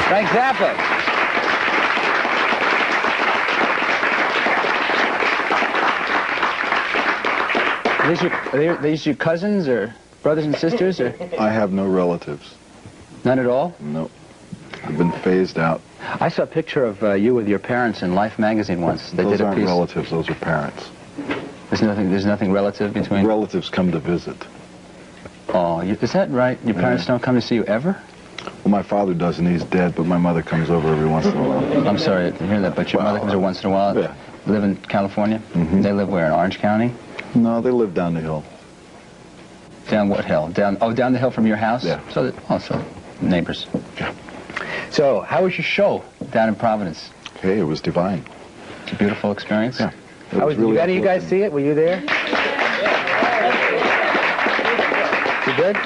Frank Zappa. Are these your cousins or brothers and sisters? Or? I have no relatives. None at all? Nope. I've been phased out. I saw a picture of you with your parents in Life magazine once. They Those did a aren't piece. relatives, those are parents. There's nothing relative between... Relatives come to visit. Oh, is that right? Your parents don't come to see you ever? Well, my father doesn't, he's dead, but my mother comes over every once in a while. I'm sorry to hear that, but your mother comes over once in a while? Yeah. Live in California? Mm-hmm. They live where, in Orange County? No, they live down the hill. Down what hill? Down the hill from your house? Yeah. So neighbors. Yeah. So, how was your show down in Providence? Hey, it was divine. It's a beautiful experience? Yeah. Did any of you guys see it? Were you there? You good?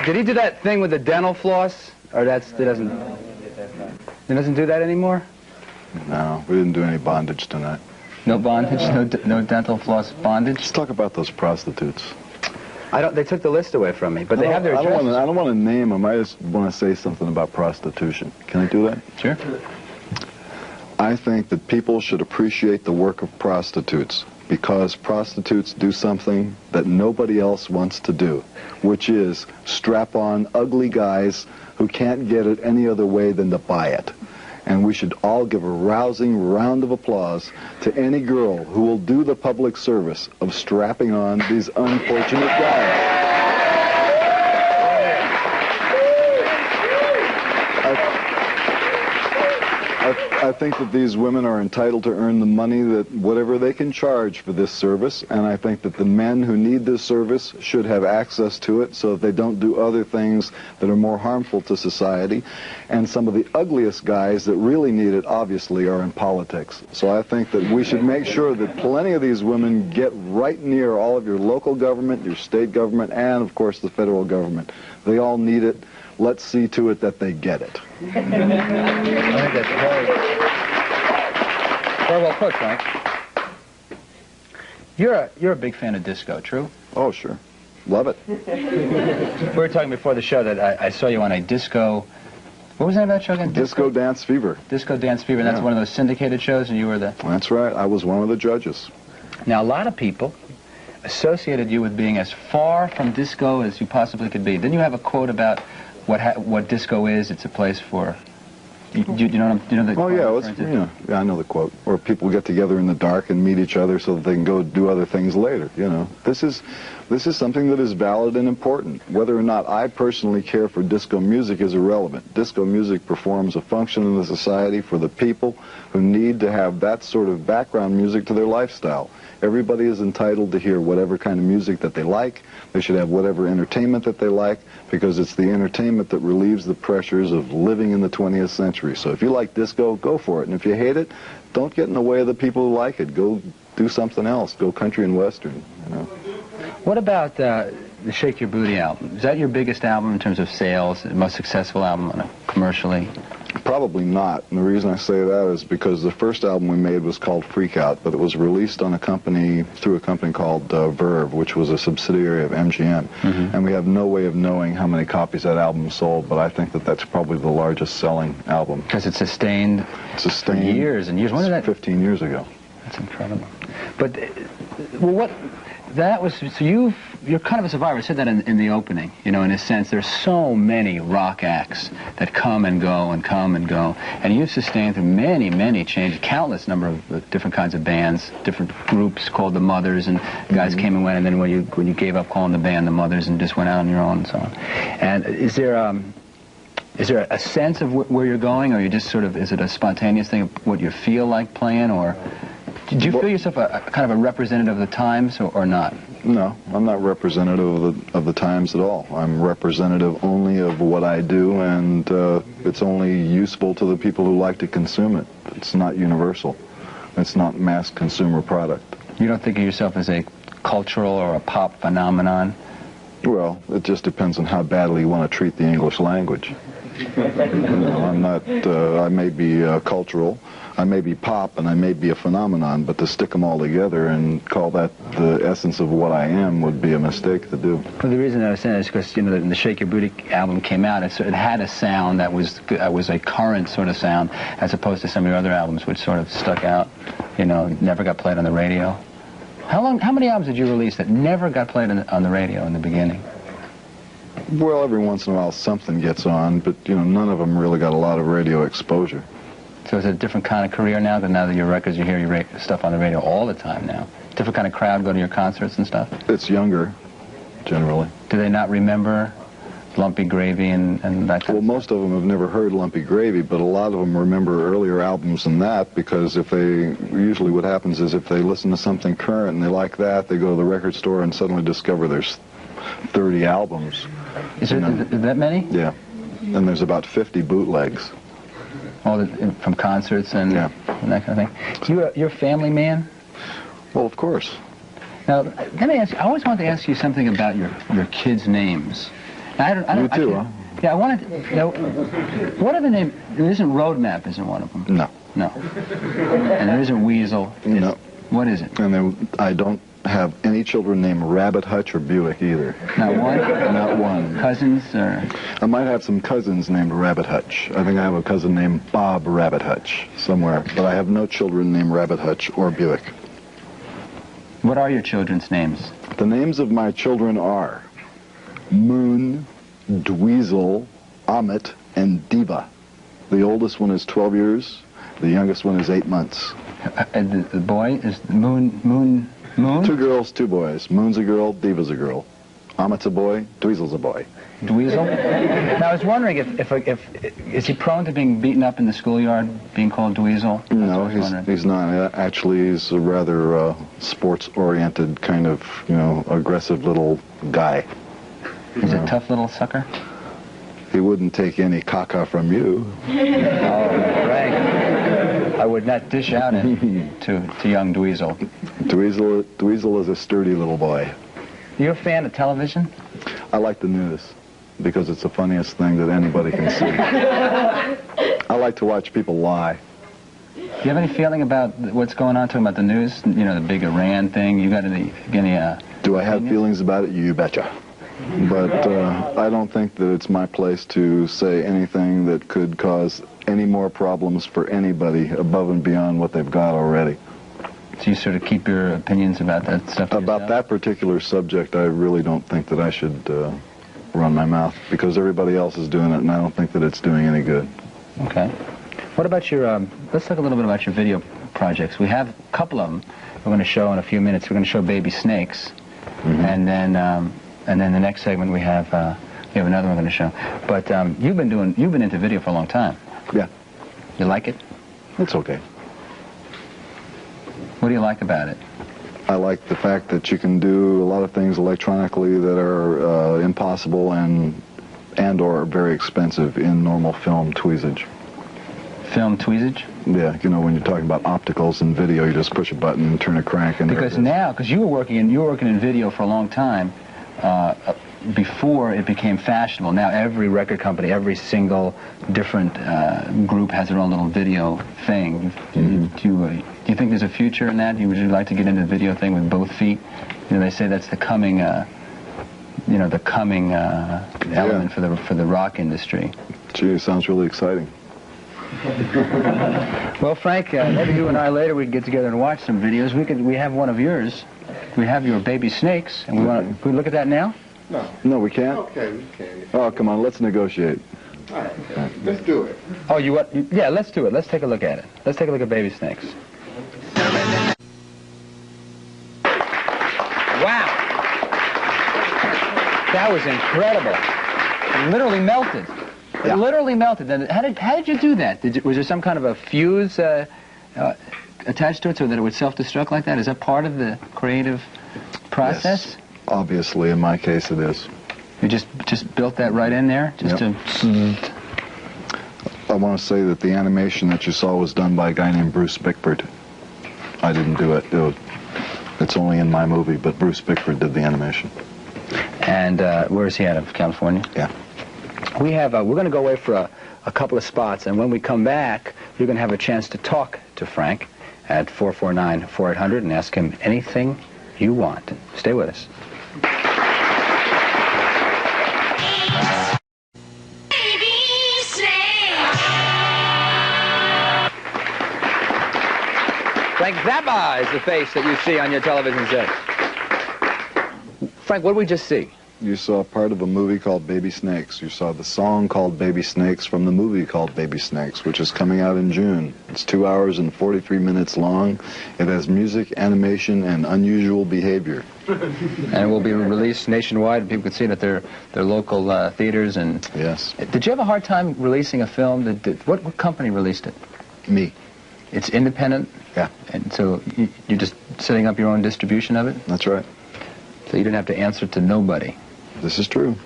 Did he do that thing with the dental floss? Or he doesn't do that anymore? No, we didn't do any bondage tonight. No bondage? No dental floss bondage? Let's talk about those prostitutes. They took the list away from me, but they have their addresses. I don't want to name them. I just want to say something about prostitution. Can I do that? Sure. I think that people should appreciate the work of prostitutes because prostitutes do something that nobody else wants to do, which is strap on ugly guys who can't get it any other way than to buy it. And we should all give a rousing round of applause to any girl who will do the public service of strapping on these unfortunate guys. I think that these women are entitled to earn the money that whatever they can charge for this service, and I think that the men who need this service should have access to it so that they don't do other things that are more harmful to society. And some of the ugliest guys that really need it, obviously, are in politics. So I think that we should make sure that plenty of these women get right near all of your local government, your state government, and, of course, the federal government. They all need it. Let's see to it that they get it. I think that's very well put, Frank. You're a big fan of disco, true? Oh, sure. Love it. We were talking before the show that I saw you on a disco... What was the name of that show again? Disco Dance Fever. Disco Dance Fever. That's one of those syndicated shows, and you were the... That's right. I was one of the judges. Now, a lot of people associated you with being as far from disco as you possibly could be. Didn't you have a quote about what disco is? It's a place for... You know the quote? Oh, yeah, I know the quote. Or people get together in the dark and meet each other so that they can go do other things later, you know. This is something that is valid and important. Whether or not I personally care for disco music is irrelevant. Disco music performs a function in the society for the people who need to have that sort of background music to their lifestyle. Everybody is entitled to hear whatever kind of music that they like. They should have whatever entertainment that they like, because it's the entertainment that relieves the pressures of living in the 20th century. So if you like disco, go for it. And if you hate it, don't get in the way of the people who like it. Go do something else. Go country and western, you know. What about the Shake Your Booty album? Is that your biggest album in terms of sales, the most successful album commercially? Probably not. And the reason I say that is because the first album we made was called Freak Out, but it was released on through a company called Verve, which was a subsidiary of MGM. Mm-hmm. And we have no way of knowing how many copies that album sold, but I think that that's probably the largest selling album. Because it sustained for years and years. When did that? 15 years ago. That's incredible. But, so you're kind of a survivor. I said that in the opening, you know, in a sense. There's so many rock acts that come and go and come and go. And you've sustained through many, many changes, countless number of different kinds of bands, different groups called the Mothers, and guys came and went, and then when you gave up calling the band the Mothers and just went out on your own and so on. And is there a sense of where you're going, or you just sort of, is it a spontaneous thing of what you feel like playing, or... Do you feel yourself a kind of a representative of the times, or not? No, I'm not representative of the times at all. I'm representative only of what I do, and it's only useful to the people who like to consume it. It's not universal. It's not mass consumer product. You don't think of yourself as a cultural or a pop phenomenon? Well, it just depends on how badly you want to treat the English language. I'm not, I may be cultural. I may be pop and I may be a phenomenon, but to stick them all together and call that the essence of what I am would be a mistake to do. Well, the reason I was saying is because, you know, when the Shake Your Booty album came out, it had a sound that was a current sort of sound, as opposed to some of your other albums, which sort of stuck out, you know, never got played on the radio. How many albums did you release that never got played on the radio in the beginning? Well, every once in a while something gets on, but, you know, none of them really got a lot of radio exposure. So it's a different kind of career now that your records, you hear your stuff on the radio all the time now. Different kind of crowd go to your concerts and stuff? It's younger, generally. Do they not remember Lumpy Gravy and that kind of stuff? Well, most of them have never heard Lumpy Gravy, but a lot of them remember earlier albums than that, because usually what happens is if they listen to something current and they like that, they go to the record store and suddenly discover there's 30 albums. Is there that many? Yeah. And there's about 50 bootlegs. All from concerts and that kind of thing. You're a family man? Well, of course. Now, let me ask you, I always wanted to ask you something about your kids' names. You too, huh? Yeah, I wanted to, you know, what are the names? There isn't Roadmap, isn't one of them? No. No. And there isn't Weasel? No. What is it? And I don't have any children named Rabbit Hutch or Buick either. Not one? Not one. Cousins or? I might have some cousins named Rabbit Hutch. I think I have a cousin named Bob Rabbit Hutch somewhere, but I have no children named Rabbit Hutch or Buick. What are your children's names? The names of my children are Moon, Dweezil, Amit, and Diva. The oldest one is 12 years. The youngest one is 8 months. And the boy is Moon? 2 girls, 2 boys. Moon's a girl, Diva's a girl. Amit's a boy, Dweezil's a boy. Dweezil? Now, I was wondering if is he prone to being beaten up in the schoolyard, being called Dweezil? No, he's not. Actually, he's a rather sports-oriented kind of, you know, aggressive little guy. He's a tough little sucker? He wouldn't take any caca from you. Oh, Frank. I would not dish out to young Dweezil. Dweezil is a sturdy little boy. You a fan of television? I like the news because it's the funniest thing that anybody can see. I like to watch people lie. Do you have any feeling about what's going on, talking about the news? You know, the big Iran thing. You got any Do I have feelings about it? You betcha. But I don't think that it's my place to say anything that could cause any more problems for anybody above and beyond what they've got already. So you sort of keep your opinions about that stuff About that particular subject, I really don't think that I should run my mouth, because everybody else is doing it, and I don't think that it's doing any good. Okay. What about your, let's talk a little bit about your video projects. We have a couple of them we're going to show in a few minutes. We're going to show Baby Snakes, and then the next segment we have another one we're going to show. But you've been into video for a long time. Yeah. You like it? It's okay. What do you like about it? I like the fact that you can do a lot of things electronically that are impossible and or very expensive in normal film tweezage. Film tweezage? Yeah, you know, when you're talking about opticals and video, you just push a button and turn a crank. And because you were working in video for a long time, before it became fashionable. Now every record company, every single different group has their own little video thing. Do you think there's a future in that? Would you like to get into the video thing with both feet? You know, they say that's the coming, element for the rock industry. Gee, it sounds really exciting. Well, Frank, maybe you and I later we can get together and watch some videos. We have one of yours. We have your Baby Snakes, and can we look at that now? No. No, we can't? Okay, we can. Oh, come on, let's negotiate. All right, okay. Let's do it. Oh, yeah, let's do it. Let's take a look at it. Let's take a look at Baby Snakes. Wow! That was incredible. It literally melted. It literally melted. And how did you do that? Was there some kind of a fuse attached to it so that it would self-destruct like that? Is that part of the creative process? Yes. Obviously, in my case, it is. You just built that right in there? I want to say that the animation that you saw was done by a guy named Bruce Bickford. I didn't do it. It's only in my movie, but Bruce Bickford did the animation. And where is he out of? California? Yeah. we're going to go away for a couple of spots, and when we come back, you're going to have a chance to talk to Frank at 449-4800 and ask him anything you want. Stay with us. Frank Zappa is the face that you see on your television set. Frank, what did we just see? You saw part of a movie called Baby Snakes. You saw the song called Baby Snakes from the movie called Baby Snakes, which is coming out in June. It's 2 hours and 43 minutes long. It has music, animation, and unusual behavior. And it will be released nationwide. People can see it at their local theaters. And yes. Did you have a hard time releasing a film? What company released it? Me. It's independent? Yeah. And so you're just setting up your own distribution of it? That's right. So you didn't have to answer to nobody? This is true.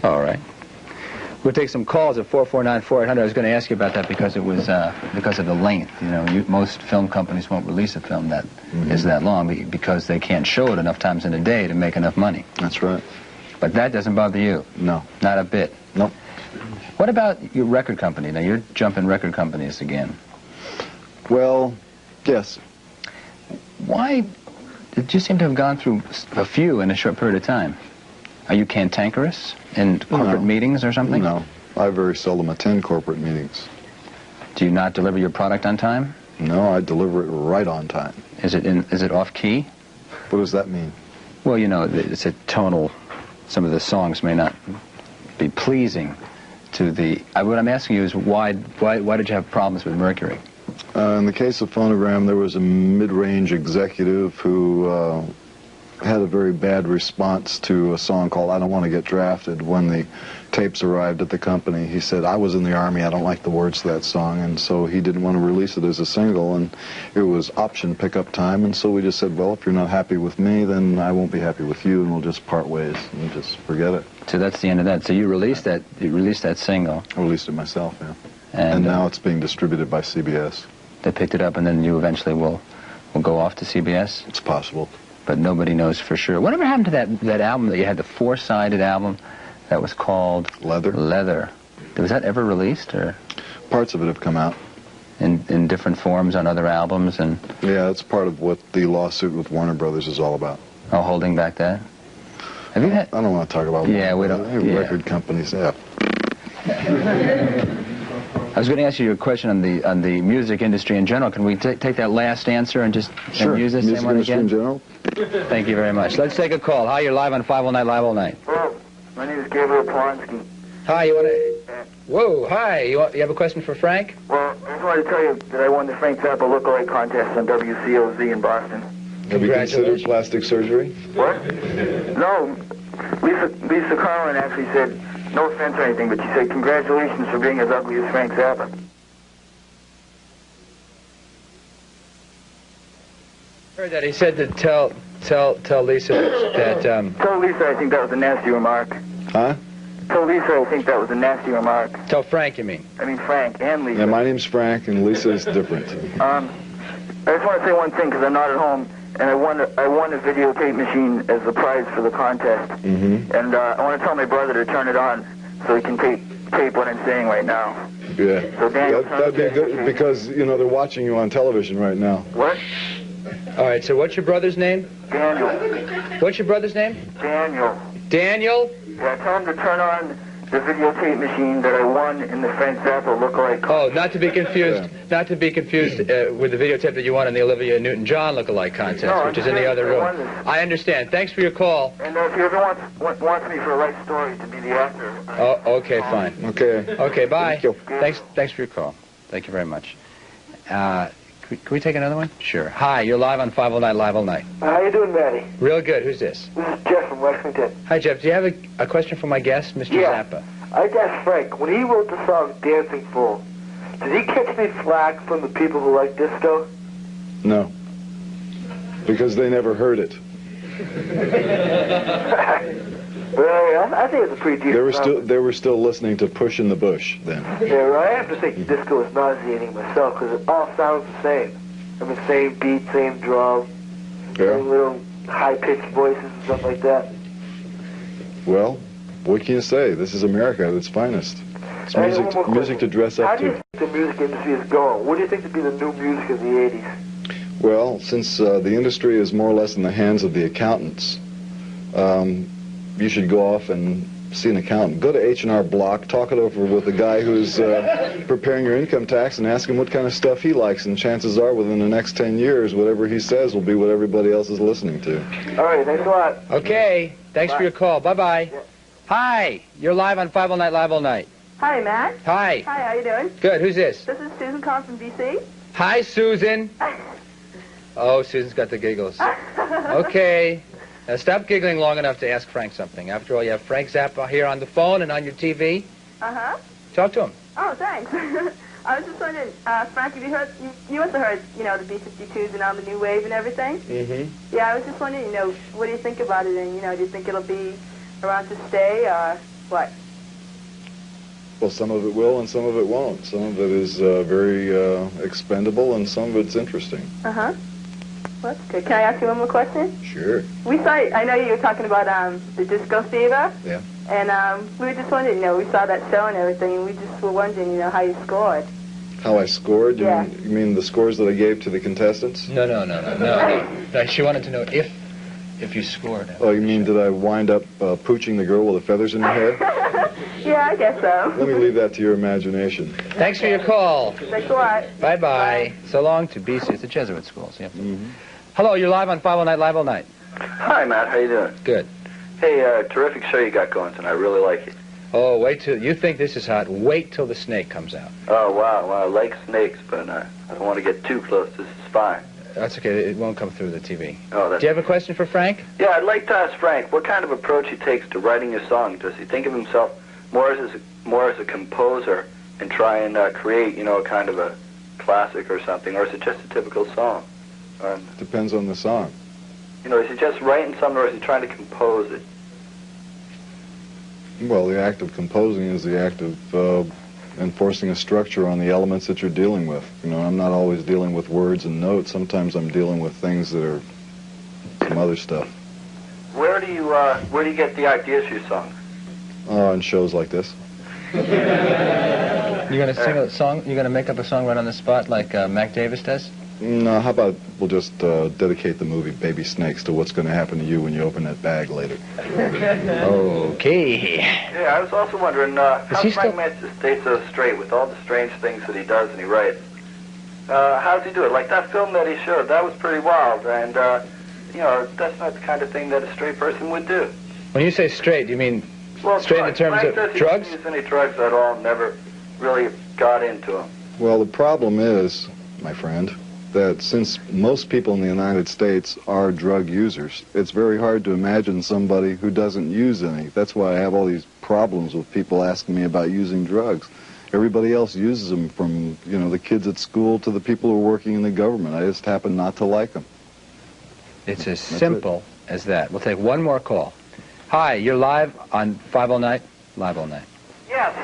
All right. We'll take some calls at 449-4800. I was going to ask you about that because it was because of the length. You know, most film companies won't release a film that is that long because they can't show it enough times in a day to make enough money. That's right. But that doesn't bother you? No. Not a bit? Nope. What about your record company? Now, you're jumping record companies again. Well, yes. Why did you seem to have gone through a few in a short period of time? Are you cantankerous in corporate meetings or something? No. I very seldom attend corporate meetings. Do you not deliver your product on time? No, I deliver it right on time. Is it off key? What does that mean? Well, you know, it's a tonal. Some of the songs may not be pleasing to the. What I'm asking you is why did you have problems with Mercury? In the case of Phonogram, there was a mid-range executive who had a very bad response to a song called I Don't Want to Get Drafted. When the tapes arrived at the company, he said, I was in the Army, I don't like the words to that song, and so he didn't want to release it as a single, and it was option pickup time, and so we just said, well, if you're not happy with me, then I won't be happy with you, and we'll just part ways, and just forget it. So that's the end of that. So you released that single. I released it myself, yeah. And now it's being distributed by CBS. They picked it up, and then you eventually will go off to CBS? It's possible. But nobody knows for sure. Whatever happened to that album that you had, the four-sided album that was called Leather? Leather. Was that ever released, or? Parts of it have come out. In different forms on other albums? And yeah, it's part of what the lawsuit with Warner Brothers is all about. Oh, holding back that? Have you had... I don't want to talk about record companies. Yeah. I was going to ask you a question on the music industry in general. Can we take that last answer and just use this same one again? Music industry in general? Thank you very much. Let's take a call. Hi, you're live on 5 All Night, Live All Night. Hello, my name is Gabriel Polonsky. Hi, you want to... Whoa, hi. You have a question for Frank? Well, I just wanted to tell you that I won the Frank Zappa lookalike contest on WCOZ in Boston. Have you considered plastic surgery? What? No. Lisa Carlin actually said, no offense or anything, but she said, congratulations for being as ugly as Frank Zappa. Heard that. He said to tell Lisa that... Tell Lisa I think that was a nasty remark. Huh? Tell Lisa I think that was a nasty remark. Tell Frank, you mean? I mean Frank and Lisa. Yeah, my name's Frank, and Lisa is different. I just want to say one thing, because I'm not at home, and I won a videotape machine as the prize for the contest. Mm-hmm. And I want to tell my brother to turn it on so he can tape what I'm saying right now. Yeah. So Daniel, that'd be good, because, you know, they're watching you on television right now. What? All right, so what's your brother's name? Daniel. What's your brother's name? Daniel. Daniel? Yeah, tell him to turn on the videotape machine that I won in the Frank Zappa lookalike contest. Oh, not to be confused with the videotape that you won in the Olivia Newton-John lookalike contest, which is in the other room. I understand. Thanks for your call. And if he ever wants me for a life story to be the actor. Oh, okay, fine. Okay. Okay, bye. Thank you. Thanks for your call. Thank you very much. Can we take another one? Sure. Hi, you're live on 5 All Night, Live All Night. How you doing, Matty? Real good. Who's this? This is Jeff from Lexington. Hi, Jeff. Do you have a question for my guest, Mr. Zappa? I asked Frank, when he wrote the song Dancing Fool, did he catch any flack from the people who like disco? No. Because they never heard it. Well, I think it's a pretty decent They were still listening to Push in the Bush then. Yeah, well, I have to think disco is nauseating myself because it all sounds the same. I mean, same beat, same drum, same little high-pitched voices and stuff like that. Well, what can you say? This is America at its finest. It's Hey, music, one more music to question. dress How up do you to. think the music industry is going? What do you think to be the new music of the 80s? Well, since the industry is more or less in the hands of the accountants, you should go off and see an accountant. Go to H&R Block, talk it over with the guy who's preparing your income tax, and ask him what kind of stuff he likes, and chances are within the next 10 years, whatever he says will be what everybody else is listening to. All right, thanks a lot. Okay. Thanks Bye. for your call. Bye-bye. Yeah. Hi. You're live on 5 All Night, Live All Night. Hi, Matt. Hi. Hi, how you doing? Good. Who's this? This is Susan calling from D.C. Hi, Susan. Oh, Susan's got the giggles. Okay. Now stop giggling long enough to ask Frank something. After all, you have Frank Zappa here on the phone and on your TV. Uh-huh. Talk to him. Oh, thanks. I was just wondering, Frank, have you heard, you must have heard, the B-52s and all the new wave and everything? Mm-hmm. Yeah, I was just wondering, what do you think about it? And, do you think it'll be around to stay or what? Well, some of it will and some of it won't. Some of it is very expendable and some of it's interesting. Uh-huh. Well, that's good. Can I ask you one more question? Sure. We saw, I know you were talking about the Disco Fever. Yeah. And we were just wondering, we saw that show and everything, and we just were wondering, how you scored. How I scored? You Yeah. mean, you mean the scores that I gave to the contestants? No. No, she wanted to know if you scored. Oh, you mean did I wind up pooching the girl with the feathers in her hair? Yeah, I guess so. Let me leave that to your imagination. Thanks for your call. Thanks a lot. Bye-bye. So long to BC. It's the Jesuit schools. Yeah. Hello, you're live on 5 All Night, Live All Night. Hi, Matt. How you doing? Good. Hey, terrific show you got going tonight. I really like it. Oh, wait till you think this is hot. Wait till the snake comes out. Oh, wow. I like snakes, but I don't want to get too close. This is fine. That's okay. It won't come through the TV. Oh, that's... Do you have a question for Frank? Yeah, I'd like to ask Frank what kind of approach he takes to writing a song. Does he think of himself more as a composer and try and create, a kind of a classic or something, or is it just a typical song? Depends on the song. Is he just writing something, or is he trying to compose it? Well, the act of composing is the act of enforcing a structure on the elements that you're dealing with. I'm not always dealing with words and notes. Sometimes I'm dealing with things that are some other stuff. Where do you get the ideas for your songs? On shows like this. You're going to sing a song? You're going to make up a song right on the spot like Mac Davis does? No, how about we'll just dedicate the movie Baby Snakes to what's going to happen to you when you open that bag later. Okay. Yeah, I was also wondering how Frank managed to stay so straight with all the strange things that he does and he writes. How does he do it? Like that film that he showed, that was pretty wild, and that's not the kind of thing that a straight person would do. When you say straight, you mean straight in terms Frank of drugs? He didn't use any drugs at all, never really got into them. Well, the problem is, my friend, that since most people in the United States are drug users, it's very hard to imagine somebody who doesn't use any. That's why I have all these problems with people asking me about using drugs. Everybody else uses them, from, the kids at school to the people who are working in the government. I just happen not to like them. It's as simple as that. We'll take one more call. Hi, you're live on 5 All Night, Live All Night. Yes,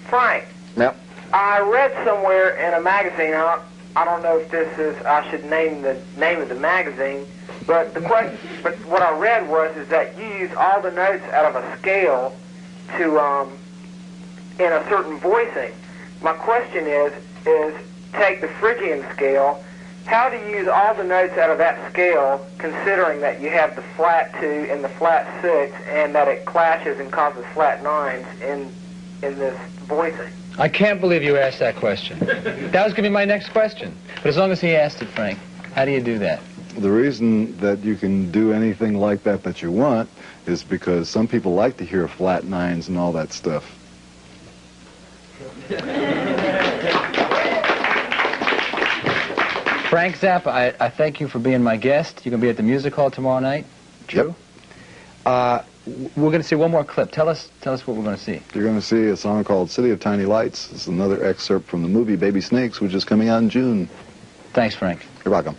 Frank. Yep. I read somewhere in a magazine, I don't know if this is, I should name the name of the magazine, but what I read is that you use all the notes out of a scale to, in a certain voicing. My question is take the Phrygian scale, how do you use all the notes out of that scale, considering that you have the flat 2 and the flat 6, and that it clashes and causes flat 9s in this voicing? I can't believe you asked that question. That was going to be my next question. But as long as he asked it, Frank, how do you do that? The reason that you can do anything like that you want is because some people like to hear flat 9s and all that stuff. Frank Zappa, I thank you for being my guest. You're going to be at the music hall tomorrow night? True? Yep. We're going to see one more clip. Tell us what we're going to see. You're going to see a song called City of Tiny Lights. It's another excerpt from the movie Baby Snakes, which is coming out in June. Thanks, Frank. You're welcome.